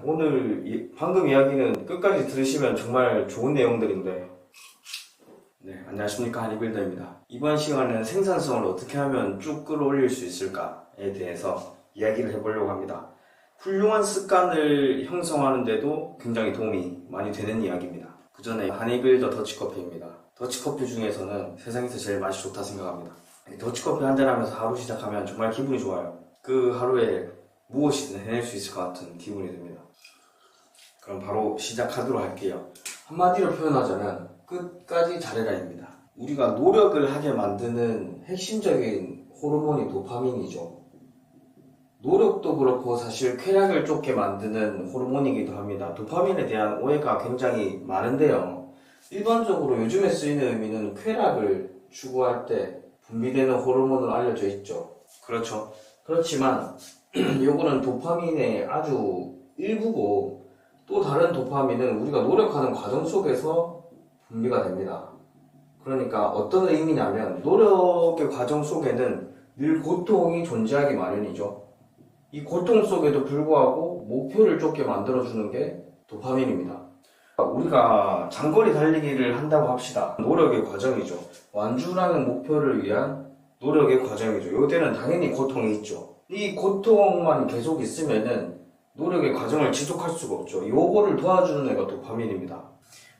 오늘 방금 이야기는 끝까지 들으시면 정말 좋은 내용들인데, 네, 안녕하십니까, 하니빌더입니다. 이번 시간은 생산성을 어떻게 하면 쭉 끌어올릴 수 있을까에 대해서 이야기를 해보려고 합니다. 훌륭한 습관을 형성하는데도 굉장히 도움이 많이 되는 이야기입니다. 그 전에 하니빌더 더치커피입니다. 더치커피 중에서는 세상에서 제일 맛이 좋다 생각합니다. 더치커피 한잔 하면서 하루 시작하면 정말 기분이 좋아요. 그 하루에 무엇이든 해낼 수 있을 것 같은 기분이 듭니다. 그럼 바로 시작하도록 할게요. 한마디로 표현하자면 끝까지 잘해라입니다. 우리가 노력을 하게 만드는 핵심적인 호르몬이 도파민이죠. 노력도 그렇고 사실 쾌락을 쫓게 만드는 호르몬이기도 합니다. 도파민에 대한 오해가 굉장히 많은데요. 일반적으로 요즘에 쓰이는 의미는 쾌락을 추구할 때 분비되는 호르몬으로 알려져 있죠. 그렇죠. 그렇지만 요거는 도파민의 아주 일부고, 또 다른 도파민은 우리가 노력하는 과정 속에서 분비가 됩니다. 그러니까 어떤 의미냐면, 노력의 과정 속에는 늘 고통이 존재하기 마련이죠. 이 고통 속에도 불구하고 목표를 쫓게 만들어주는 게 도파민입니다. 우리가 장거리 달리기를 한다고 합시다. 노력의 과정이죠. 완주라는 목표를 위한 노력의 과정이죠. 요때는 당연히 고통이 있죠. 이 고통만 계속 있으면은 노력의 과정을 지속할 수가 없죠. 요거를 도와주는 애가 도파민입니다.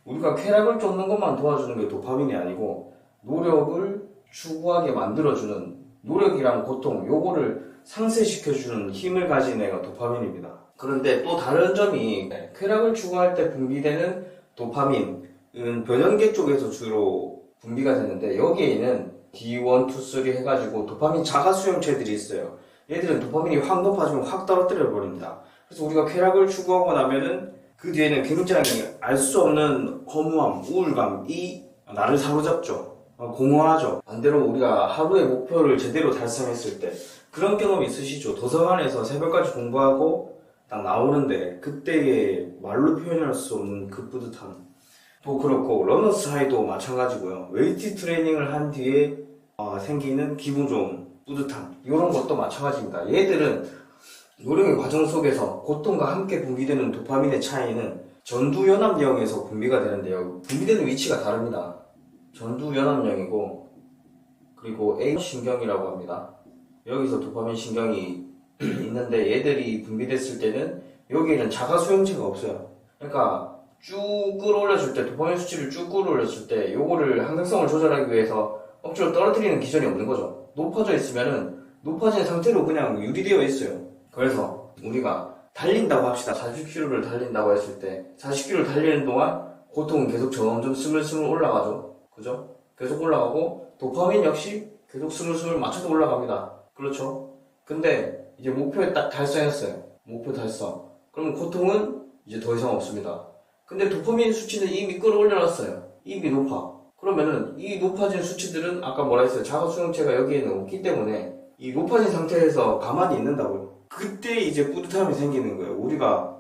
우리가 쾌락을 쫓는 것만 도와주는 게 도파민이 아니고, 노력을 추구하게 만들어주는, 노력이랑 고통, 요거를 상쇄시켜주는 힘을 가진 애가 도파민입니다. 그런데 또 다른 점이, 쾌락을 추구할 때 분비되는 도파민은 변연계 쪽에서 주로 분비가 되는데, 여기에는 D1, 2, 3 해가지고 도파민 자가 수용체들이 있어요. 얘들은 도파민이 확 높아지면 확 떨어뜨려 버립니다. 그래서 우리가 쾌락을 추구하고 나면은 그 뒤에는 굉장히 알 수 없는 허무함, 우울감이 나를 사로잡죠. 공허하죠. 반대로 우리가 하루의 목표를 제대로 달성했을 때, 그런 경험 있으시죠? 도서관에서 새벽까지 공부하고 딱 나오는데 그때의 말로 표현할 수 없는 그 뿌듯함. 또 그렇고 러너스 하이도 마찬가지고요. 웨이트 트레이닝을 한 뒤에 생기는 기분 좋은 뿌듯함, 이런 것도 마찬가지입니다. 얘들은 노력의 과정 속에서 고통과 함께 분비되는 도파민의 차이는 전두연합령에서 분비가 되는데요. 분비되는 위치가 다릅니다. 전두연합령이고, 그리고 A 신경이라고 합니다. 여기서 도파민 신경이 있는데, 얘들이 분비됐을 때는 여기에는 자가 수용체가 없어요. 그러니까 쭉 끌어올렸을 때, 도파민 수치를 쭉 끌어올렸을 때 요거를 항상성을 조절하기 위해서 억지로 떨어뜨리는 기전이 없는 거죠. 높아져 있으면은 높아진 상태로 그냥 유지되어 있어요. 그래서 우리가 달린다고 합시다. 40km를 달린다고 했을 때 40km를 달리는 동안 고통은 계속 점점 스물스물 올라가죠. 그죠? 계속 올라가고, 도파민 역시 계속 스물스물 맞춰서 올라갑니다. 그렇죠? 근데 이제 목표에 딱 달성했어요. 목표 달성. 그러면 고통은 이제 더 이상 없습니다. 근데 도파민 수치는 이미 끌어올려놨어요. 이미 높아. 그러면은 이 높아진 수치들은 아까 뭐라 했어요? 자가 수용체가 여기에는 없기 때문에 이 높아진 상태에서 가만히 있는다고요. 그때 이제 뿌듯함이 생기는 거예요. 우리가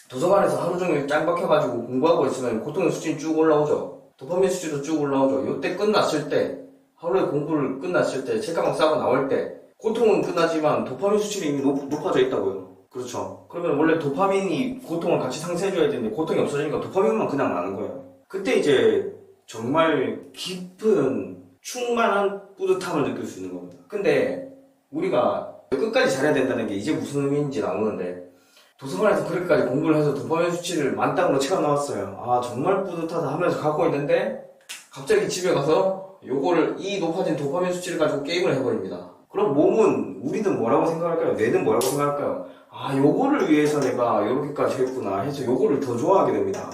도서관에서 하루 종일 짱 박혀가지고 공부하고 있으면 고통의 수치는 쭉 올라오죠. 도파민 수치도 쭉 올라오죠. 요때 끝났을 때, 하루의 공부를 끝났을 때, 책가방 싸고 나올 때 고통은 끝나지만 도파민 수치는 이미 높아져 있다고요. 그렇죠. 그러면 원래 도파민이 고통을 같이 상쇄해줘야 되는데 고통이 없어지니까 도파민만 그냥 나는 거예요. 그때 이제 정말 깊은 충만한 뿌듯함을 느낄 수 있는 겁니다. 근데 우리가 끝까지 잘해야 된다는 게 이제 무슨 의미인지 나오는데, 도서관에서 그렇게까지 공부를 해서 도파민 수치를 만땅으로 채워 나왔어요. 아, 정말 뿌듯하다 하면서 갖고 있는데 갑자기 집에 가서 요거를, 이 높아진 도파민 수치를 가지고 게임을 해버립니다. 그럼 몸은, 우리는 뭐라고 생각할까요? 뇌는 뭐라고 생각할까요? 아, 요거를 위해서 내가 요렇게까지 했구나 해서 요거를 더 좋아하게 됩니다.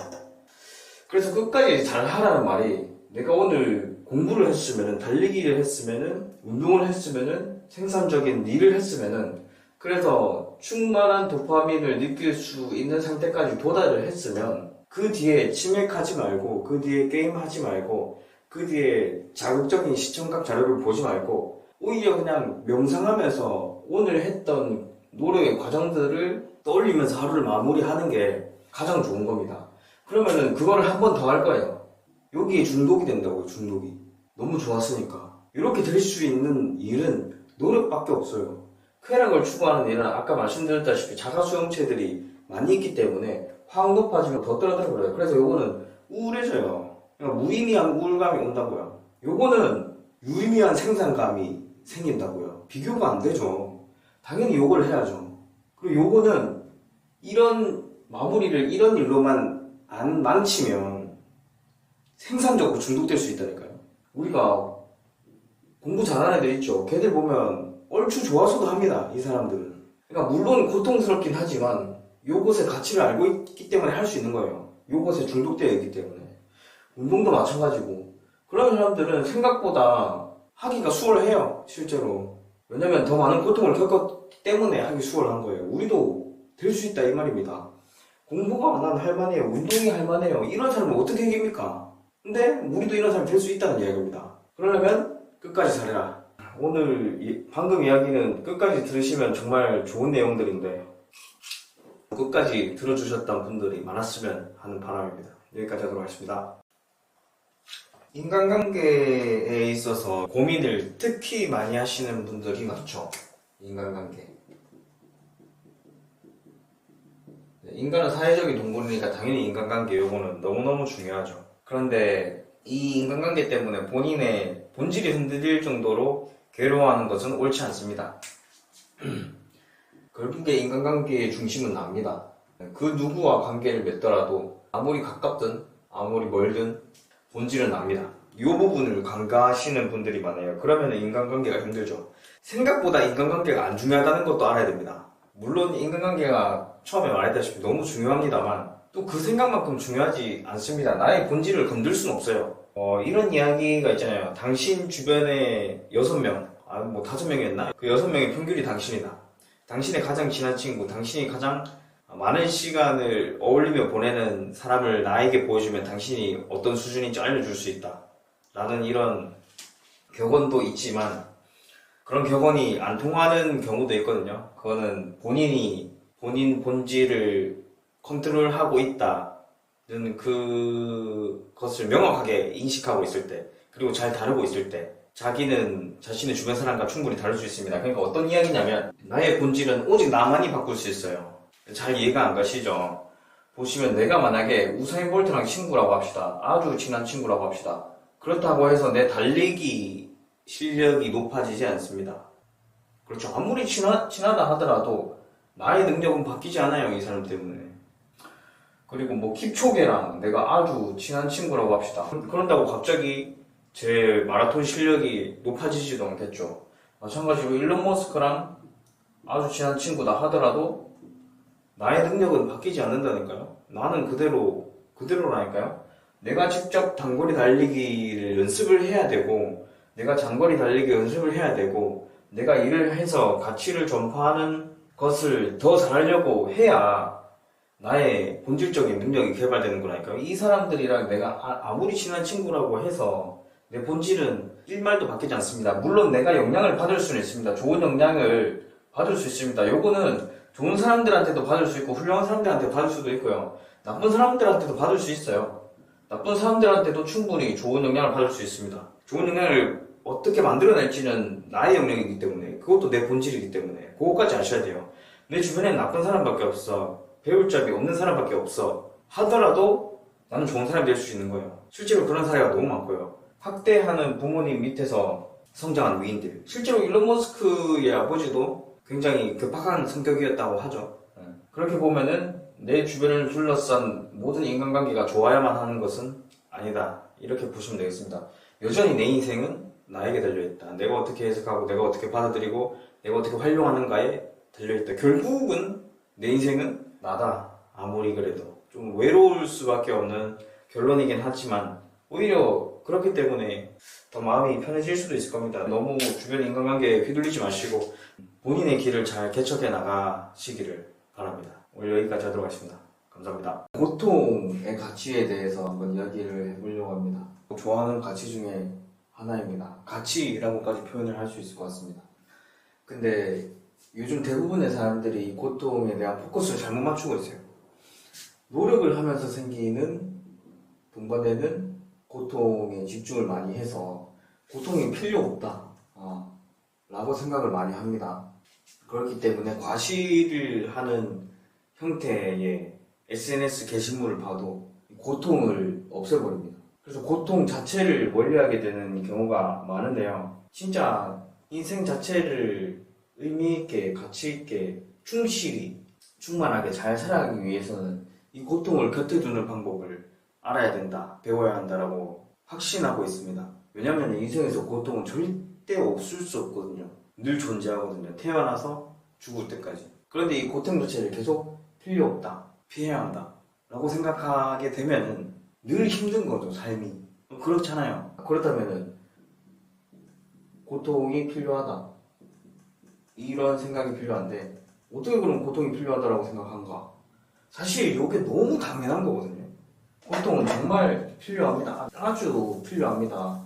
그래서 끝까지 잘 하라는 말이, 내가 오늘 공부를 했으면은, 달리기를 했으면은, 운동을 했으면은, 생산적인 일을 했으면은, 그래서 충만한 도파민을 느낄 수 있는 상태까지 도달을 했으면, 그 뒤에 치맥하지 말고, 그 뒤에 게임하지 말고, 그 뒤에 자극적인 시청각 자료를 보지 말고, 오히려 그냥 명상하면서 오늘 했던 노력의 과정들을 떠올리면서 하루를 마무리하는 게 가장 좋은 겁니다. 그러면은 그거를 한 번 더 할 거예요. 여기에 중독이 된다고요. 중독이 너무 좋았으니까. 이렇게 될 수 있는 일은 노력밖에 없어요. 쾌락을 추구하는 일은 아까 말씀드렸다시피 자가 수용체들이 많이 있기 때문에 확 높아지면 더 떨어져 버려요. 그래서 요거는 우울해져요. 그러니까 무의미한 우울감이 온다고요. 요거는 유의미한 생산감이 생긴다고요. 비교가 안 되죠. 당연히 요걸 해야죠. 그리고 요거는 이런 마무리를 이런 일로만 안 망치면 생산적으로 중독될 수 있다니까요. 우리가 공부 잘하는 애들 있죠. 걔들 보면 얼추 좋아서도 합니다. 이 사람들은. 그러니까 물론 고통스럽긴 하지만 요것의 가치를 알고 있기 때문에 할 수 있는 거예요. 요것에 중독되어 있기 때문에. 운동도 마찬가지고. 그런 사람들은 생각보다 하기가 수월해요. 실제로. 왜냐면 더 많은 고통을 겪었기 때문에 하기 수월한 거예요. 우리도 될 수 있다 이 말입니다. 공부가 난 할만해요. 운동이 할만해요. 이런 사람은 어떻게 이깁니까? 근데 우리도 이런 사람이 될 수 있다는 이야기입니다. 그러려면 끝까지 잘해라. 오늘 방금 이야기는 끝까지 들으시면 정말 좋은 내용들인데 끝까지 들어주셨던 분들이 많았으면 하는 바람입니다. 여기까지 하도록 하겠습니다. 인간관계에 있어서 고민을 특히 많이 하시는 분들이 많죠. 인간관계. 인간은 사회적인 동물이니까 당연히 인간관계 요거는 너무너무 중요하죠. 그런데 이 인간관계 때문에 본인의 본질이 흔들릴 정도로 괴로워하는 것은 옳지 않습니다. 결국에 인간관계의 중심은 납니다. 그 누구와 관계를 맺더라도 아무리 가깝든 아무리 멀든 본질은 납니다. 이 부분을 간과하시는 분들이 많아요. 그러면 인간관계가 힘들죠. 생각보다 인간관계가 안 중요하다는 것도 알아야 됩니다. 물론 인간관계가 처음에 말했다시피 너무 중요합니다만 또 그 생각만큼 중요하지 않습니다. 나의 본질을 건들 수는 없어요. 이런 이야기가 있잖아요. 당신 주변에 6명, 뭐 5명이었나? 그 6명의 평균이 당신이다. 당신의 가장 친한 친구, 당신이 가장 많은 시간을 어울리며 보내는 사람을 나에게 보여주면 당신이 어떤 수준인지 알려줄 수 있다. 라는 이런 격언도 있지만 그런 격언이 안 통하는 경우도 있거든요. 그거는 본인이 본인 본질을 컨트롤하고 있다는 그것을 명확하게 인식하고 있을 때, 그리고 잘 다루고 있을 때 자기는 자신의 주변 사람과 충분히 다룰 수 있습니다. 그러니까 어떤 이야기냐면 나의 본질은 오직 나만이 바꿀 수 있어요. 잘 이해가 안 가시죠? 보시면 내가 만약에 우사인 볼트랑 친구라고 합시다. 아주 친한 친구라고 합시다. 그렇다고 해서 내 달리기 실력이 높아지지 않습니다. 그렇죠. 아무리 친하다 하더라도 나의 능력은 바뀌지 않아요. 이 사람 때문에. 그리고 뭐 킵초게랑 내가 아주 친한 친구라고 합시다. 그런다고 갑자기 제 마라톤 실력이 높아지지도 않겠죠. 마찬가지로 일론 머스크랑 아주 친한 친구다 하더라도 나의 능력은 바뀌지 않는다니까요. 나는 그대로라니까요. 내가 직접 단거리 달리기를 연습을 해야 되고 내가 장거리 달리기 연습을 해야 되고 내가 일을 해서 가치를 전파하는 것을 더 잘하려고 해야 나의 본질적인 능력이 개발되는 거라니까요. 이 사람들이랑 내가 아무리 친한 친구라고 해서 내 본질은 일말도 바뀌지 않습니다. 물론 내가 영향을 받을 수는 있습니다. 좋은 영향을 받을 수 있습니다. 요거는 좋은 사람들한테도 받을 수 있고 훌륭한 사람들한테 받을 수도 있고요. 나쁜 사람들한테도 받을 수 있어요. 나쁜 사람들한테도 충분히 좋은 영향을 받을 수 있습니다. 좋은 영향을 어떻게 만들어낼지는 나의 영역이기 때문에 그것도 내 본질이기 때문에 그것까지 아셔야 돼요. 내 주변엔 나쁜 사람밖에 없어. 배울 점이 없는 사람밖에 없어 하더라도 나는 좋은 사람이 될 수 있는 거예요. 실제로 그런 사례가 너무 많고요. 학대하는 부모님 밑에서 성장한 위인들. 실제로 일론 머스크의 아버지도 굉장히 괴팍한 성격이었다고 하죠. 그렇게 보면은 내 주변을 둘러싼 모든 인간관계가 좋아야만 하는 것은 아니다. 이렇게 보시면 되겠습니다. 여전히 내 인생은 나에게 달려있다. 내가 어떻게 해석하고 내가 어떻게 받아들이고 내가 어떻게 활용하는가에 달려있다. 결국은 내 인생은 나다. 아무리 그래도 좀 외로울 수밖에 없는 결론이긴 하지만 오히려 그렇기 때문에 더 마음이 편해질 수도 있을 겁니다. 너무 주변 인간관계에 휘둘리지 마시고 본인의 길을 잘 개척해 나가시기를 바랍니다. 오늘 여기까지 하도록 하겠습니다. 감사합니다. 고통의 가치에 대해서 한번 이야기를 해보려고 합니다. 좋아하는 가치 중에 하나입니다. 가치라고까지 표현을 할 수 있을 것 같습니다. 근데 요즘 대부분의 사람들이 이 고통에 대한 포커스를 잘못 맞추고 있어요. 노력을 하면서 생기는 동반되는 고통에 집중을 많이 해서 고통이 필요 없다 라고 생각을 많이 합니다. 그렇기 때문에 과시를 하는 형태의 SNS 게시물을 봐도 고통을 없애버립니다. 그래서 고통 자체를 멀리하게 되는 경우가 많은데요. 진짜 인생 자체를 의미있게, 가치있게, 충실히, 충만하게 잘 살아가기 위해서는 이 고통을 곁에 두는 방법을 알아야 된다, 배워야 한다라고 확신하고 있습니다. 왜냐면 인생에서 고통은 절대 없을 수 없거든요. 늘 존재하거든요. 태어나서 죽을 때까지. 그런데 이 고통 자체를 계속 필요 없다, 피해야 한다 라고 생각하게 되면은 늘 힘든 거죠, 삶이. 그렇잖아요. 그렇다면은 고통이 필요하다, 이런 생각이 필요한데 어떻게 그럼 고통이 필요하다라고 생각한가? 사실 이게 너무 당연한 거거든요. 고통은 정말 필요합니다. 아주 필요합니다.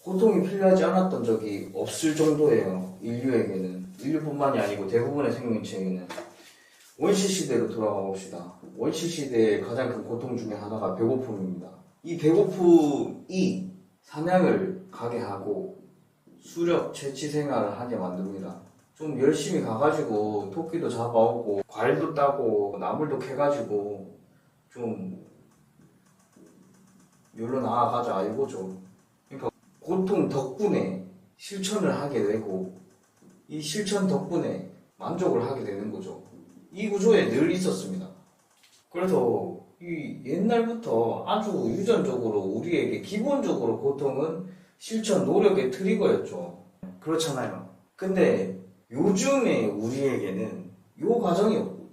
고통이 필요하지 않았던 적이 없을 정도예요. 인류에게는. 인류뿐만이 아니고 대부분의 생명체에게는. 원시시대로 돌아가 봅시다. 원시시대의 가장 큰 고통 중에 하나가 배고픔입니다. 이 배고픔이 사냥을 가게 하고 수렵, 채취 생활을 하게 만듭니다. 좀 열심히 가가지고 토끼도 잡아오고 과일도 따고 나물도 캐가지고 좀 여기로 나아가자 이거죠. 그러니까 고통 덕분에 실천을 하게 되고 이 실천 덕분에 만족을 하게 되는 거죠. 이 구조에 늘 있었습니다. 그래서 이 옛날부터 아주 유전적으로 우리에게 기본적으로 고통은 실천 노력의 트리거였죠. 그렇잖아요. 근데 요즘에 우리에게는 요 과정이 없고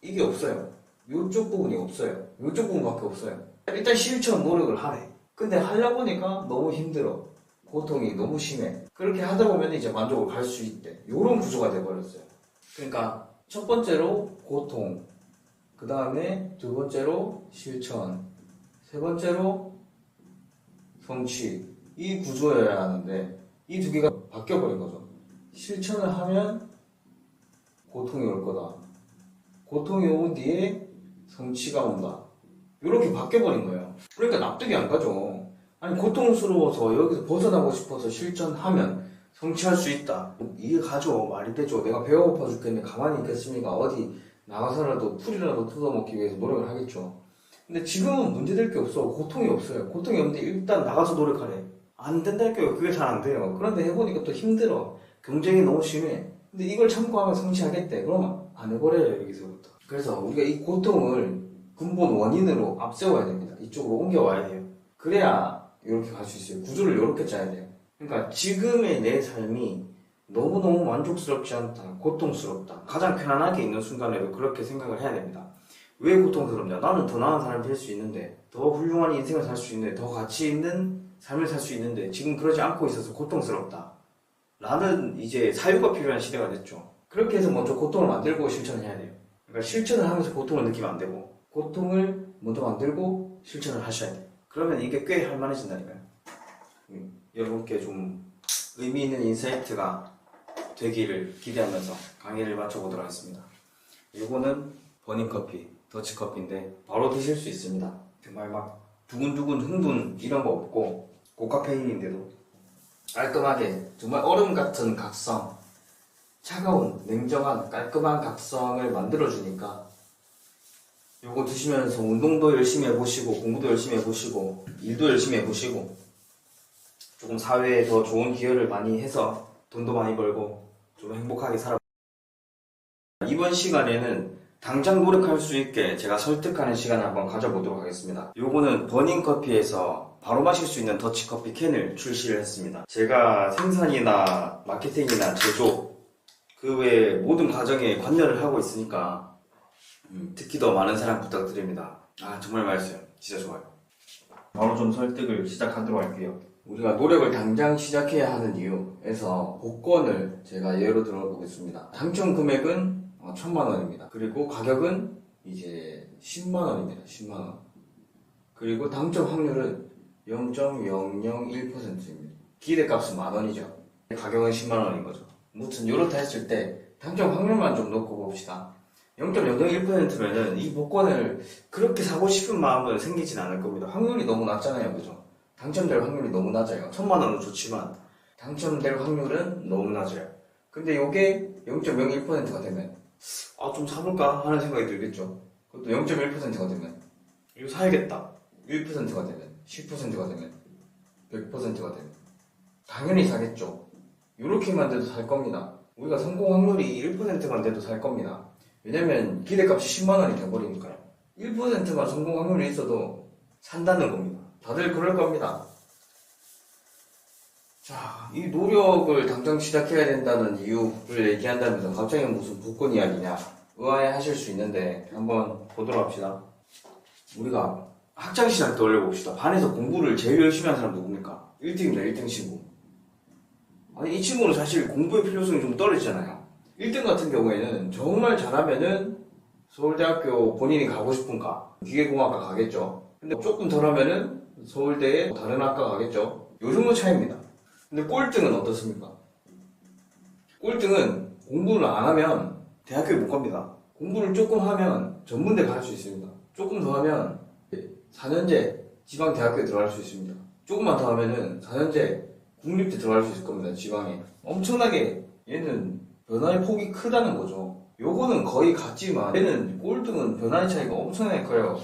이게 없어요. 요쪽 부분이 없어요. 요쪽 부분밖에 없어요. 일단 실천 노력을 하래. 근데 하려 보니까 너무 힘들어. 고통이 너무 심해. 그렇게 하다 보면 이제 만족을 갈 수 있대. 요런 구조가 돼버렸어요. 그러니까 첫 번째로 고통, 그 다음에 두 번째로 실천, 세 번째로 성취. 이 구조여야 하는데 이 두 개가 바뀌어버린 거죠. 실천을 하면 고통이 올 거다. 고통이 온 뒤에 성취가 온다. 이렇게 바뀌어버린 거예요. 그러니까 납득이 안 가죠. 아니 고통스러워서 여기서 벗어나고 싶어서 실천하면 성취할 수 있다. 이해 가죠. 말이 되죠. 내가 배가 고파 죽겠는데 가만히 있겠습니까? 어디 나가서라도 풀이라도 뜯어먹기 위해서 노력을 하겠죠. 근데 지금은 문제될 게 없어. 고통이 없어요. 고통이 없는데 일단 나가서 노력하래. 안 된다니까요. 그게 잘 안 돼요. 그런데 해보니까 또 힘들어. 경쟁이 너무 심해. 근데 이걸 참고하면 성취하겠대. 그러면 안 해버려요. 여기서부터. 그래서 우리가 이 고통을 근본 원인으로 앞세워야 됩니다. 이쪽으로 옮겨와야 돼요. 그래야 이렇게 갈 수 있어요. 구조를 이렇게 짜야 돼요. 그러니까 지금의 내 삶이 너무너무 만족스럽지 않다, 고통스럽다, 가장 편안하게 있는 순간에도 그렇게 생각을 해야 됩니다. 왜 고통스럽냐? 나는 더 나은 사람이 될 수 있는데, 더 훌륭한 인생을 살 수 있는데, 더 가치 있는 삶을 살 수 있는데 지금 그러지 않고 있어서 고통스럽다 라는 이제 사유가 필요한 시대가 됐죠. 그렇게 해서 먼저 고통을 만들고 실천을 해야 돼요. 그러니까 실천을 하면서 고통을 느끼면 안 되고 고통을 먼저 만들고 실천을 하셔야 돼요. 그러면 이게 꽤 할만해진다니까요. 여러분께 좀 의미 있는 인사이트가 되기를 기대하면서 강의를 마쳐보도록 하겠습니다. 이거는 버닝커피, 더치커피인데 바로 드실 수 있습니다. 정말 막 두근두근 흥분 이런 거 없고 고카페인인데도 깔끔하게 정말 얼음 같은 각성, 차가운 냉정한 깔끔한 각성을 만들어주니까 요거 드시면서 운동도 열심히 해보시고 공부도 열심히 해보시고 일도 열심히 해보시고 조금 사회에 더 좋은 기여를 많이 해서 돈도 많이 벌고 좀 행복하게 살아. 이번 시간에는 당장 노력할 수 있게 제가 설득하는 시간을 한번 가져보도록 하겠습니다. 요거는 버닝커피에서 바로 마실 수 있는 더치커피 캔을 출시를 했습니다. 제가 생산이나 마케팅이나 제조 그 외 모든 과정에 관여를 하고 있으니까 특히 더 많은 사랑 부탁드립니다. 아 정말 맛있어요. 진짜 좋아요. 바로 좀 설득을 시작하도록 할게요. 우리가 노력을 당장 시작해야 하는 이유에서 복권을 제가 예로 들어보겠습니다. 당첨 금액은 1000만원입니다. 그리고 가격은 이제 10만원입니다. 10만원. 그리고 당첨 확률은 0.001%입니다. 기대값은 만원이죠. 가격은 10만원인 거죠. 무튼 요렇다 했을 때 당첨 확률만 좀 놓고 봅시다. 0.001%면은 이 복권을 그렇게 사고 싶은 마음은 생기진 않을 겁니다. 확률이 너무 낮잖아요. 그죠? 당첨될 확률이 너무 낮아요. 1000만원은 좋지만 당첨될 확률은 너무 낮아요. 근데 요게 0.01%가 되면 좀 사볼까 하는 생각이 들겠죠. 그것도 0.1%가 되면, 이거 사야겠다. 1%가 되면, 10%가 되면, 100%가 되면 당연히 사겠죠. 이렇게만 돼도 살 겁니다. 우리가 성공 확률이 1%만 돼도 살 겁니다. 왜냐면 기대값이 10만원이 돼버리니까요. 1%만 성공 확률이 있어도 산다는 겁니다. 다들 그럴 겁니다. 자, 이 노력을 당장 시작해야 된다는 이유를 얘기한다면서 갑자기 무슨 복권 이야기냐 의아해하실 수 있는데 한번 보도록 합시다. 우리가 학창시절 떠올려봅시다. 반에서 공부를 제일 열심히 한 사람 누굽니까? 1등입니다. 1등 친구. 아니, 이 친구는 사실 공부의 필요성이 좀 떨어지잖아요. 1등 같은 경우에는 정말 잘하면은 서울대학교 본인이 가고 싶은 과 기계공학과 가겠죠. 근데 조금 덜 하면은 서울대에 다른 학과 가겠죠. 요 정도 차이입니다. 근데 꼴등은 어떻습니까? 꼴등은 공부를 안 하면 대학교에 못 갑니다. 공부를 조금 하면 전문대 갈 수 있습니다. 조금 더 하면 4년제 지방대학교에 들어갈 수 있습니다. 조금만 더 하면은 4년제 국립대 들어갈 수 있을 겁니다. 지방에. 엄청나게 얘는 변화의 폭이 크다는 거죠. 요거는 거의 같지만 얘는 꼴등은 변화의 차이가 엄청나게 커요.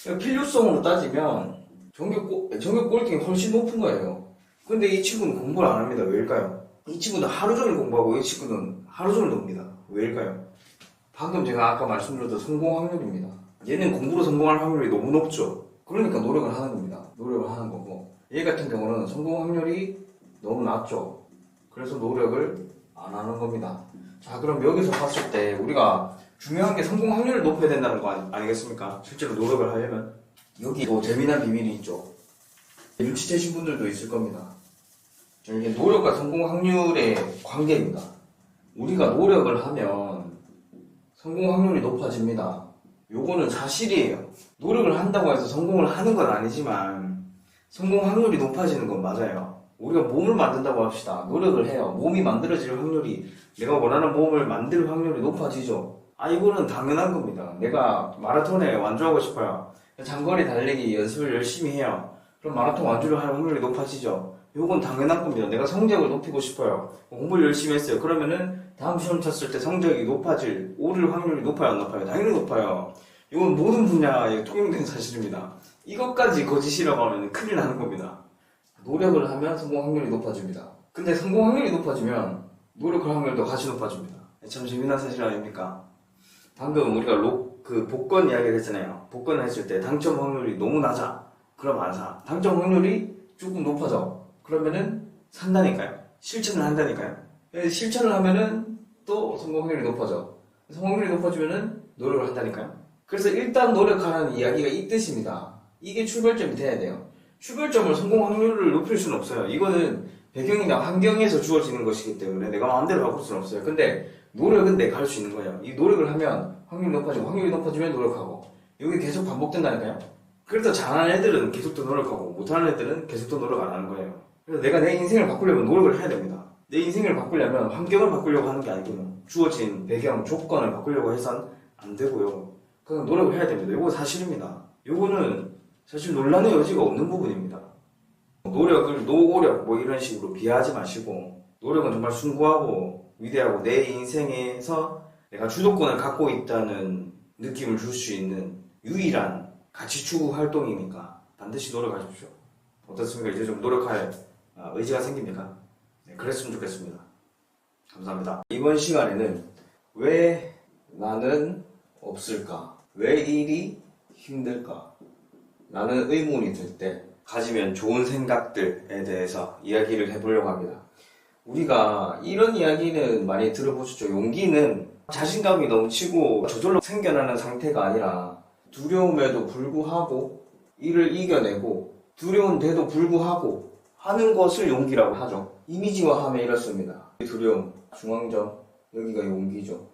그러니까 필요성으로 따지면 전교 꼴등이 훨씬 높은 거예요. 근데 이 친구는 공부를 안 합니다. 왜일까요? 이 친구는 하루 종일 공부하고 이 친구는 하루 종일 놉니다. 왜일까요? 방금 제가 아까 말씀드렸던 성공 확률입니다. 얘는 공부로 성공할 확률이 너무 높죠. 그러니까 노력을 하는 겁니다. 노력을 하는 거고 얘 같은 경우는 성공 확률이 너무 낮죠. 그래서 노력을 안 하는 겁니다. 자, 그럼 여기서 봤을 때 우리가 중요한 게 성공 확률을 높여야 된다는 거 아니겠습니까? 실제로 노력을 하려면. 여기 또 재미난 비밀이 있죠. 눈치채신 분들도 있을 겁니다. 이게 노력과 성공 확률의 관계입니다. 우리가 노력을 하면 성공 확률이 높아집니다. 요거는 사실이에요. 노력을 한다고 해서 성공을 하는 건 아니지만 성공 확률이 높아지는 건 맞아요. 우리가 몸을 만든다고 합시다. 노력을 해요. 몸이 만들어질 확률이, 내가 원하는 몸을 만들 확률이 높아지죠. 이거는 당연한 겁니다. 내가 마라톤에 완주하고 싶어요. 장거리 달리기 연습을 열심히 해요. 그럼 마라톤 완주를 할 확률이 높아지죠. 요건 당연한 겁니다. 내가 성적을 높이고 싶어요. 공부를 열심히 했어요. 그러면은 다음 시험 쳤을 때 성적이 오를 확률이 높아요, 안 높아요? 당연히 높아요. 이건 모든 분야에 통용된 사실입니다. 이것까지 거짓이라고 하면 큰일 나는 겁니다. 노력을 하면 성공 확률이 높아집니다. 근데 성공 확률이 높아지면 노력할 확률도 같이 높아집니다. 참 재미난 사실 아닙니까? 방금 우리가 복권 이야기를 했잖아요. 복권을 했을 때 당첨 확률이 너무 낮아. 그럼 안 사. 당첨 확률이 조금 높아져. 그러면은 산다니까요. 실천을 한다니까요. 실천을 하면은 또 성공 확률이 높아져. 성공 확률이 높아지면은 노력을 한다니까요. 그래서 일단 노력하는 이야기가 이 뜻입니다. 이게 출발점이 돼야 돼요. 출발점을 성공 확률을 높일 수는 없어요. 이거는 배경이나 환경에서 주어지는 것이기 때문에 내가 마음대로 바꿀 수는 없어요. 근데 노력은 내가 할 수 있는 거예요. 이 노력을 하면 확률이 높아지고 확률이 높아지면 노력하고 이게 계속 반복된다니까요. 그래서 잘하는 애들은 계속 더 노력하고 못하는 애들은 계속 더 노력 안 하는 거예요. 그래서 내가 내 인생을 바꾸려면 노력을 해야 됩니다. 내 인생을 바꾸려면 환경을 바꾸려고 하는 게 아니고요. 주어진 배경, 조건을 바꾸려고 해선 안 되고요. 그냥 노력을 해야 됩니다. 이거 사실입니다. 이거는 사실 논란의 여지가 없는 부분입니다. 노력을 노고력 이런 식으로 비하하지 마시고 노력은 정말 숭고하고 위대하고 내 인생에서 내가 주도권을 갖고 있다는 느낌을 줄 수 있는 유일한 가치 추구 활동이니까 반드시 노력하십시오. 어떻습니까? 이제 좀 노력할 의지가 생깁니까? 네, 그랬으면 좋겠습니다. 감사합니다. 이번 시간에는 왜 나는 없을까? 왜 일이 힘들까? 라는 의문이 들 때 가지면 좋은 생각들에 대해서 이야기를 해보려고 합니다. 우리가 이런 이야기는 많이 들어보셨죠? 용기는 자신감이 넘치고 저절로 생겨나는 상태가 아니라 두려움에도 불구하고 이를 이겨내고 두려운데도 불구하고 하는 것을 용기라고 하죠. 이미지화하면 이렇습니다. 두려움, 중앙점, 여기가 용기죠.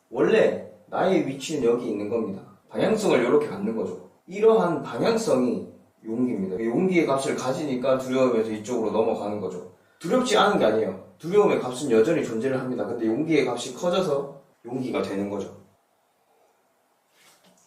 원래 나의 위치는 여기 있는 겁니다. 방향성을 이렇게 갖는 거죠. 이러한 방향성이 용기입니다. 용기의 값을 가지니까 두려움에서 이쪽으로 넘어가는 거죠. 두렵지 않은 게 아니에요. 두려움의 값은 여전히 존재를 합니다. 근데 용기의 값이 커져서 용기가 되는 거죠.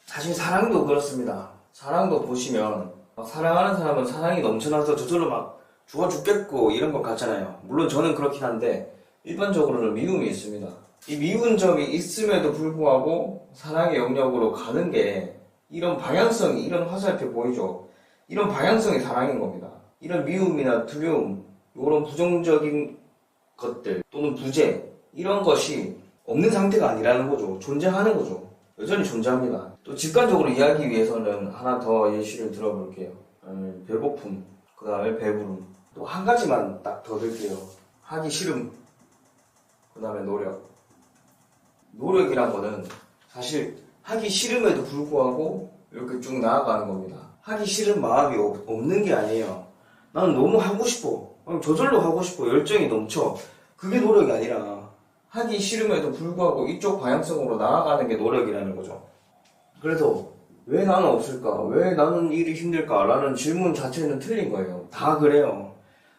사실 사랑도 그렇습니다. 사랑도 보시면 사랑하는 사람은 사랑이 넘쳐나서 저절로 죽어 죽겠고 이런 것 같잖아요. 물론 저는 그렇긴 한데 일반적으로는 미움이 있습니다. 이 미운 점이 있음에도 불구하고 사랑의 영역으로 가는 게 이런 방향성이, 이런 화살표 보이죠? 이런 방향성이 사랑인 겁니다. 이런 미움이나 두려움, 이런 부정적인 것들 또는 부재, 이런 것이 없는 상태가 아니라는 거죠. 존재하는 거죠. 여전히 존재합니다. 또 직관적으로 이해하기 위해서는 하나 더 예시를 들어볼게요. 배고픔, 그 다음에 배부름. 또 한 가지만 딱 더 들게요. 하기 싫음, 그 다음에 노력. 노력이란 거는 사실 하기 싫음에도 불구하고 이렇게 쭉 나아가는 겁니다. 하기 싫은 마음이 없는 게 아니에요. 나는 너무 하고 싶어. 저절로 하고 싶어. 열정이 넘쳐. 그게 노력이 아니라 하기 싫음에도 불구하고 이쪽 방향성으로 나아가는 게 노력이라는 거죠. 그래서 왜 나는 없을까? 왜 나는 일이 힘들까? 라는 질문 자체는 틀린 거예요. 다 그래요.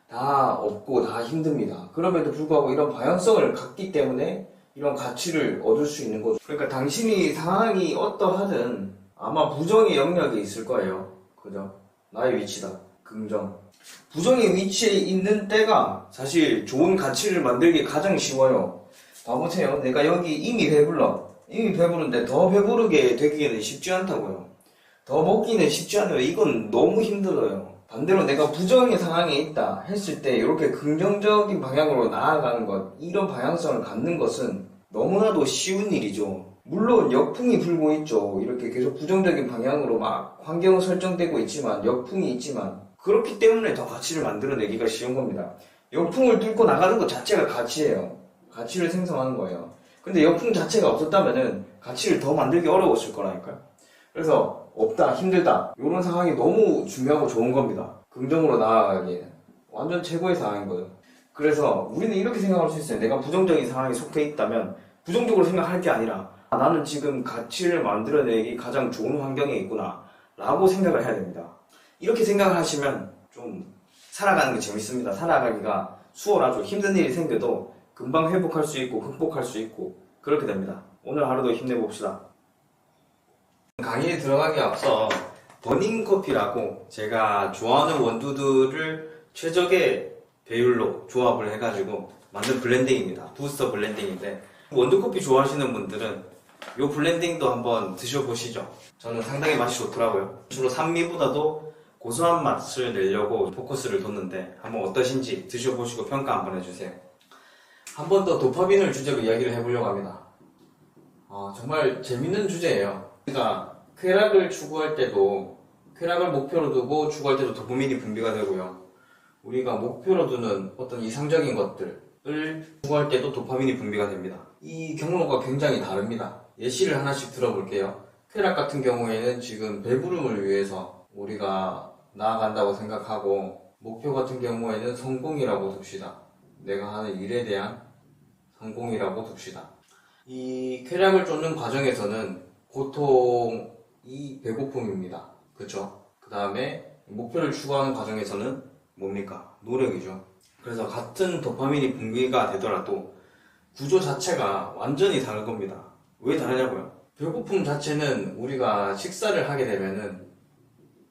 다 없고 다 힘듭니다. 그럼에도 불구하고 이런 방향성을 갖기 때문에 이런 가치를 얻을 수 있는 거죠. 그러니까 당신이 상황이 어떠하든 아마 부정의 영역에 있을 거예요. 그죠? 나의 위치다. 긍정. 부정의 위치에 있는 때가 사실 좋은 가치를 만들기 가장 쉬워요. 봐보세요. 내가 여기 이미 배불러. 이미 배부른데 더 배부르게 되기는 쉽지 않다고요. 더 먹기는 쉽지 않아요. 이건 너무 힘들어요. 반대로 내가 부정의 상황에 있다 했을 때 이렇게 긍정적인 방향으로 나아가는 것, 이런 방향성을 갖는 것은 너무나도 쉬운 일이죠. 물론 역풍이 불고 있죠. 이렇게 계속 부정적인 방향으로 막 환경 설정되고 있지만, 역풍이 있지만, 그렇기 때문에 더 가치를 만들어내기가 쉬운 겁니다. 역풍을 뚫고 나가는 것 자체가 가치예요. 가치를 생성하는 거예요. 근데 역풍 자체가 없었다면은 가치를 더 만들기 어려웠을 거라니까요. 그래서 없다, 힘들다, 이런 상황이 너무 중요하고 좋은 겁니다. 긍정으로 나아가기에는 완전 최고의 상황인 거예요. 그래서 우리는 이렇게 생각할 수 있어요. 내가 부정적인 상황에 속해 있다면 부정적으로 생각할 게 아니라 나는 지금 가치를 만들어내기 가장 좋은 환경에 있구나 라고 생각을 해야 됩니다. 이렇게 생각을 하시면 좀 살아가는 게 재밌습니다. 살아가기가 수월하죠. 힘든 일이 생겨도 금방 회복할 수 있고 극복할 수 있고 그렇게 됩니다. 오늘 하루도 힘내봅시다. 강의에 들어가기 앞서 버닝커피라고 제가 좋아하는 원두들을 최적의 배율로 조합을 해가지고 만든 블렌딩입니다. 부스터 블렌딩인데 원두커피 좋아하시는 분들은 이 블렌딩도 한번 드셔보시죠. 저는 상당히 맛이 좋더라고요. 주로 산미보다도 고소한 맛을 내려고 포커스를 뒀는데 한번 어떠신지 드셔보시고 평가 한번 해주세요. 한 번 더 도파민을 주제로 이야기를 해보려고 합니다. 정말 재밌는 주제예요. 우리가 쾌락을 추구할 때도 쾌락을 목표로 두고 추구할 때도 도파민이 분비가 되고요. 우리가 목표로 두는 어떤 이상적인 것들을 추구할 때도 도파민이 분비가 됩니다. 이 경로가 굉장히 다릅니다. 예시를 하나씩 들어볼게요. 쾌락 같은 경우에는 지금 배부름을 위해서 우리가 나아간다고 생각하고, 목표 같은 경우에는 성공이라고 둡시다. 내가 하는 일에 대한 성공이라고 둡시다. 이 쾌락을 쫓는 과정에서는 고통이 배고픔입니다. 그쵸? 그 다음에 목표를 추구하는 과정에서는 뭡니까? 노력이죠. 그래서 같은 도파민이 분비가 되더라도 구조 자체가 완전히 다른 겁니다. 왜 다르냐고요? 배고픔 자체는 우리가 식사를 하게 되면은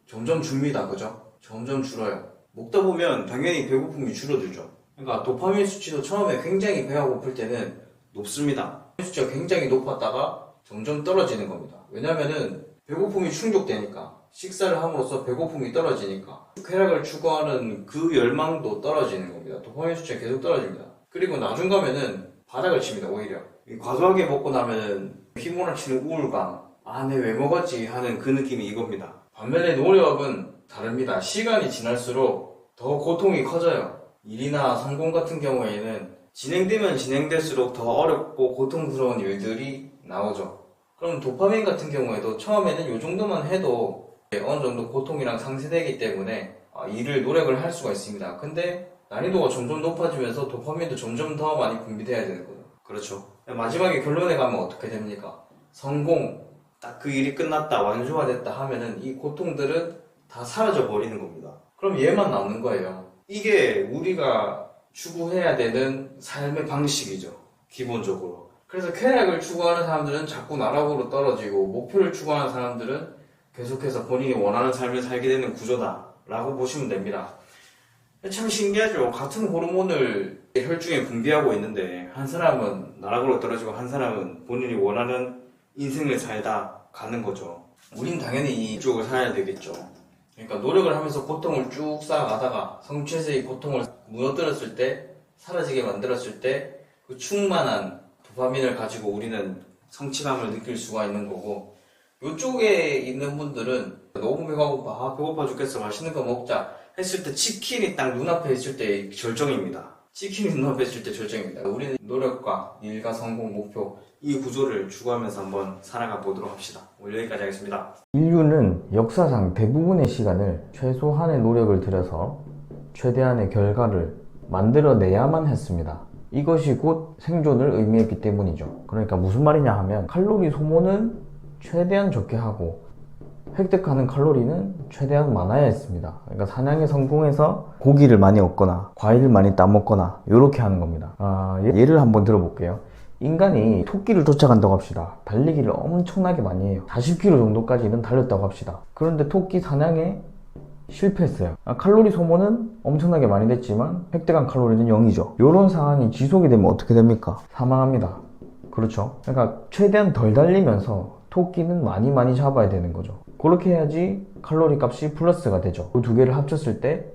점점 줍니다. 그죠? 점점 줄어요. 먹다 보면 당연히 배고픔이 줄어들죠. 그러니까 도파민 수치도 처음에 굉장히 배가 고플 때는 높습니다. 수치가 굉장히 높았다가 점점 떨어지는 겁니다. 왜냐면은 배고픔이 충족되니까, 식사를 함으로써 배고픔이 떨어지니까 쾌락을 추구하는 그 열망도 떨어지는 겁니다. 도파민 수치가 계속 떨어집니다. 그리고 나중 가면은 바닥을 칩니다. 오히려 과도하게 먹고 나면은 휘몰아치는 우울감, 내 왜 먹었지 하는 그 느낌이 이겁니다. 반면에 노력은 다릅니다. 시간이 지날수록 더 고통이 커져요. 일이나 성공 같은 경우에는 진행되면 진행될수록 더 어렵고 고통스러운 일들이 나오죠. 그럼 도파민 같은 경우에도 처음에는 이 정도만 해도 어느 정도 고통이랑 상쇄되기 때문에 일을 노력을 할 수가 있습니다. 근데 난이도가 점점 높아지면서 도파민도 점점 더 많이 분비돼야 되는 거죠. 그렇죠. 마지막에 결론에 가면 어떻게 됩니까? 성공, 딱 그 일이 끝났다, 완수화됐다 하면은 이 고통들은 다 사라져 버리는 겁니다. 그럼 얘만 남는 거예요. 이게 우리가 추구해야 되는 삶의 방식이죠. 기본적으로. 그래서 쾌락을 추구하는 사람들은 자꾸 나락으로 떨어지고, 목표를 추구하는 사람들은 계속해서 본인이 원하는 삶을 살게 되는 구조다 라고 보시면 됩니다. 참 신기하죠. 같은 호르몬을 혈중에 분비하고 있는데 한 사람은 나락으로 떨어지고 한 사람은 본인이 원하는 인생을 살다 가는 거죠. 우린 당연히 이쪽을 살아야 되겠죠. 그러니까 노력을 하면서 고통을 쭉 쌓아가다가 성취에서의 고통을 무너뜨렸을 때, 사라지게 만들었을 때 그 충만한 도파민을 가지고 우리는 성취감을 느낄 수가 있는 거고, 이쪽에 있는 분들은 너무 배고파, 배고파 죽겠어, 맛있는 거 먹자 했을 때 치킨이 딱 눈앞에 있을 때 절정입니다. 치킨이 눈앞에 있을 때 절정입니다. 우리는 노력과 일과 성공 목표, 이 구조를 추구하면서 한번 살아가 보도록 합시다. 오늘 여기까지 하겠습니다. 인류는 역사상 대부분의 시간을 최소한의 노력을 들여서 최대한의 결과를 만들어내야만 했습니다. 이것이 곧 생존을 의미했기 때문이죠. 그러니까 무슨 말이냐 하면 칼로리 소모는 최대한 적게 하고 획득하는 칼로리는 최대한 많아야 했습니다. 그러니까 사냥에 성공해서 고기를 많이 얻거나 과일을 많이 따먹거나 이렇게 하는 겁니다. 예를 한번 들어볼게요. 인간이 토끼를 쫓아간다고 합시다. 달리기를 엄청나게 많이 해요. 40km 정도까지는 달렸다고 합시다. 그런데 토끼 사냥에 실패했어요. 칼로리 소모는 엄청나게 많이 됐지만 획득한 칼로리는 0이죠. 이런 상황이 지속이 되면 어떻게 됩니까? 사망합니다. 그렇죠. 그러니까 최대한 덜 달리면서 토끼는 많이 잡아야 되는 거죠. 그렇게 해야지 칼로리 값이 플러스가 되죠. 그 두 개를 합쳤을 때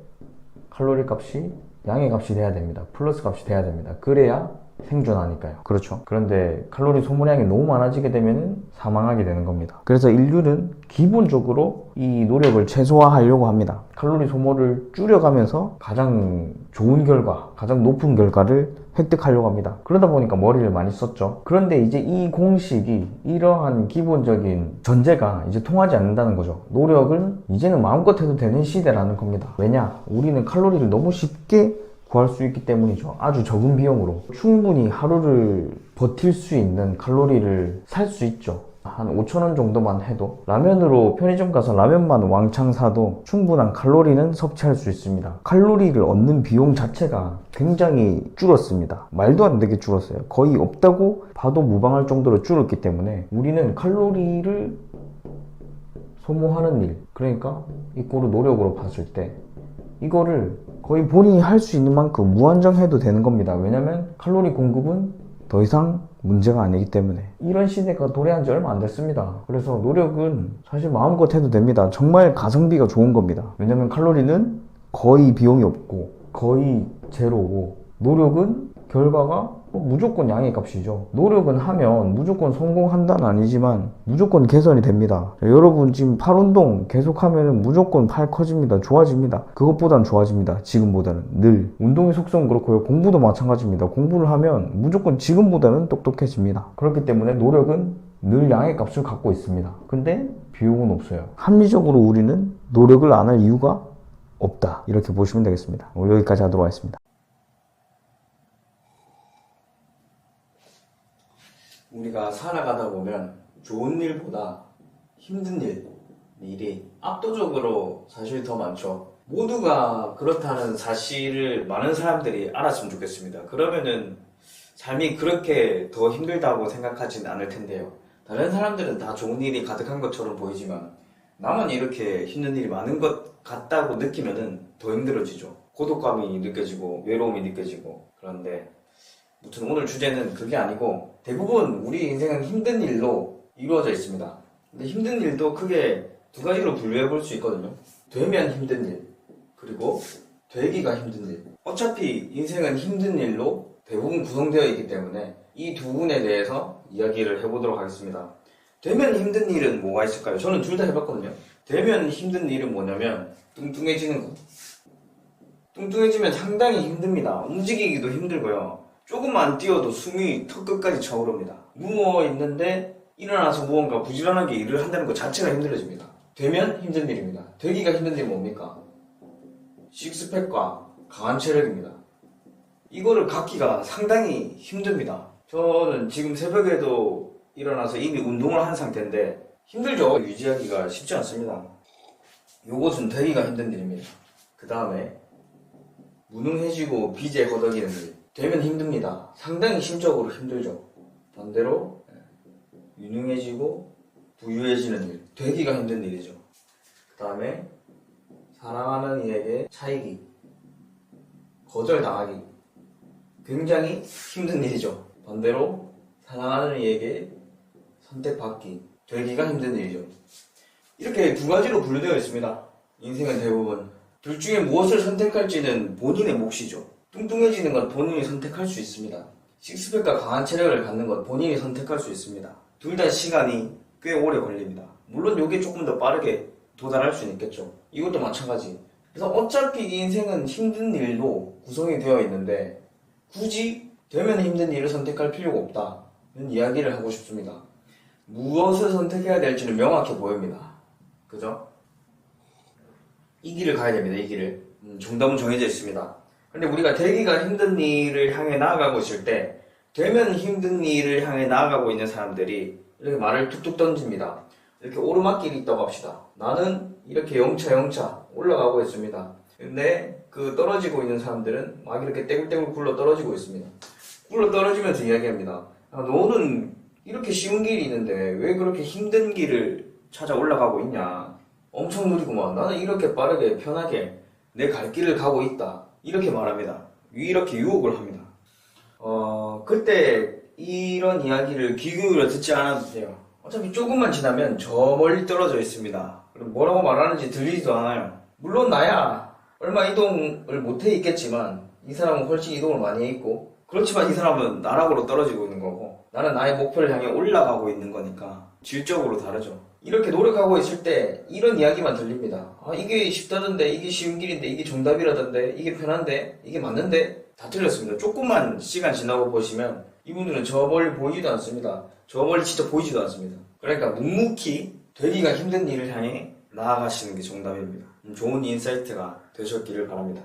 칼로리 값이 양의 값이 돼야 됩니다. 플러스 값이 돼야 됩니다. 그래야 생존하니까요. 그렇죠. 그런데 칼로리 소모량이 너무 많아지게 되면 사망하게 되는 겁니다. 그래서 인류는 기본적으로 이 노력을 최소화하려고 합니다. 칼로리 소모를 줄여가면서 가장 좋은 결과, 가장 높은 결과를 획득하려고 합니다. 그러다 보니까 머리를 많이 썼죠. 그런데 이제 이 공식이, 이러한 기본적인 전제가 이제 통하지 않는다는 거죠. 노력은 이제는 마음껏 해도 되는 시대라는 겁니다. 왜냐? 우리는 칼로리를 너무 쉽게 구할 수 있기 때문이죠. 아주 적은 비용으로 충분히 하루를 버틸 수 있는 칼로리를 살 수 있죠. 한 5,000원 정도만 해도 라면으로 편의점 가서 라면만 왕창 사도 충분한 칼로리는 섭취할 수 있습니다. 칼로리를 얻는 비용 자체가 굉장히 줄었습니다. 말도 안 되게 줄었어요. 거의 없다고 봐도 무방할 정도로 줄었기 때문에 우리는 칼로리를 소모하는 일, 그러니까 이꼬르 노력으로 봤을 때 이거를 거의 본인이 할 수 있는 만큼 무한정해도 되는 겁니다. 왜냐면 칼로리 공급은 더 이상 문제가 아니기 때문에. 이런 시대가 도래한 지 얼마 안 됐습니다. 그래서 노력은 사실 마음껏 해도 됩니다. 정말 가성비가 좋은 겁니다. 왜냐면 칼로리는 거의 비용이 없고 거의 제로고, 노력은 결과가 무조건 양의 값이죠. 노력은 하면 무조건 성공한다는 아니지만 무조건 개선이 됩니다. 여러분 지금 팔 운동 계속하면 무조건 팔 커집니다. 좋아집니다. 그것보단 좋아집니다. 지금보다는 늘. 운동의 속성은 그렇고요. 공부도 마찬가지입니다. 공부를 하면 무조건 지금보다는 똑똑해집니다. 그렇기 때문에 노력은 늘 양의 값을 갖고 있습니다. 근데 비용은 없어요. 합리적으로 우리는 노력을 안 할 이유가 없다, 이렇게 보시면 되겠습니다. 오늘 여기까지 하도록 하겠습니다. 우리가 살아가다 보면 좋은 일보다 힘든 일이 압도적으로 사실 더 많죠. 모두가 그렇다는 사실을 많은 사람들이 알았으면 좋겠습니다. 그러면은 삶이 그렇게 더 힘들다고 생각하진 않을 텐데요. 다른 사람들은 다 좋은 일이 가득한 것처럼 보이지만 나만 이렇게 힘든 일이 많은 것 같다고 느끼면은 더 힘들어지죠. 고독감이 느껴지고 외로움이 느껴지고. 그런데 아무튼 오늘 주제는 그게 아니고, 대부분 우리 인생은 힘든 일로 이루어져 있습니다. 근데 힘든 일도 크게 두 가지로 분류해 볼 수 있거든요. 되면 힘든 일, 그리고 되기가 힘든 일. 어차피 인생은 힘든 일로 대부분 구성되어 있기 때문에 이 두 분에 대해서 이야기를 해보도록 하겠습니다. 되면 힘든 일은 뭐가 있을까요? 저는 둘 다 해봤거든요. 되면 힘든 일은 뭐냐면 뚱뚱해지는 거. 뚱뚱해지면 상당히 힘듭니다. 움직이기도 힘들고요. 조금만 뛰어도 숨이 턱 끝까지 차오릅니다. 누워있는데 일어나서 무언가 부지런하게 일을 한다는 것 자체가 힘들어집니다. 되면 힘든 일입니다. 되기가 힘든 일은 뭡니까? 식스팩과 강한 체력입니다. 이거를 갖기가 상당히 힘듭니다. 저는 지금 새벽에도 일어나서 이미 운동을 한 상태인데 힘들죠. 유지하기가 쉽지 않습니다. 요것은 되기가 힘든 일입니다. 그 다음에 무능해지고 빚에 허덕이는 일. 되면 힘듭니다. 상당히 심적으로 힘들죠. 반대로 유능해지고 부유해지는 일. 되기가 힘든 일이죠. 그 다음에 사랑하는 이에게 차이기, 거절당하기. 굉장히 힘든 일이죠. 반대로 사랑하는 이에게 선택받기, 되기가 힘든 일이죠. 이렇게 두 가지로 분류되어 있습니다. 인생은 대부분 둘 중에 무엇을 선택할지는 본인의 몫이죠. 뚱뚱해지는 건 본인이 선택할 수 있습니다. 식스팩과 강한 체력을 갖는 것 본인이 선택할 수 있습니다. 둘 다 시간이 꽤 오래 걸립니다. 물론 이게 조금 더 빠르게 도달할 수는 있겠죠. 이것도 마찬가지. 그래서 어차피 이 인생은 힘든 일로 구성이 되어 있는데 굳이 되면 힘든 일을 선택할 필요가 없다는 이야기를 하고 싶습니다. 무엇을 선택해야 될지는 명확해 보입니다. 그죠? 이 길을 가야 됩니다. 이 길을. 정답은 정해져 있습니다. 근데 우리가 되기가 힘든 일을 향해 나아가고 있을 때 되면 힘든 일을 향해 나아가고 있는 사람들이 이렇게 말을 툭툭 던집니다. 이렇게 오르막길이 있다고 합시다. 나는 이렇게 영차 올라가고 있습니다. 근데 그 떨어지고 있는 사람들은 막 이렇게 떼굴떼굴 굴러 떨어지고 있습니다. 굴러 떨어지면서 이야기합니다. 아, 너는 이렇게 쉬운 길이 있는데 왜 그렇게 힘든 길을 찾아 올라가고 있냐. 엄청 느리구만. 나는 이렇게 빠르게 편하게 내 갈 길을 가고 있다. 이렇게 말합니다. 이렇게 유혹을 합니다. 그때 이런 이야기를 귀 기울여 듣지 않아도 돼요. 어차피 조금만 지나면 저 멀리 떨어져 있습니다. 그럼 뭐라고 말하는지 들리지도 않아요. 물론 나야 얼마 이동을 못해 있겠지만 이 사람은 훨씬 이동을 많이 해 있고 그렇지만 이 사람은 나락으로 떨어지고 있는 거고 나는 나의 목표를 향해 올라가고 있는 거니까 질적으로 다르죠. 이렇게 노력하고 있을 때 이런 이야기만 들립니다. 아, 이게 쉽다던데, 이게 쉬운 길인데, 이게 정답이라던데, 이게 편한데, 이게 맞는데 다 틀렸습니다. 조금만 시간 지나고 보시면 이분들은 저 멀리 보이지도 않습니다. 저 멀리 진짜 보이지도 않습니다. 그러니까 묵묵히 되기가 힘든 일을 향해 나아가시는 게 정답입니다. 좋은 인사이트가 되셨기를 바랍니다.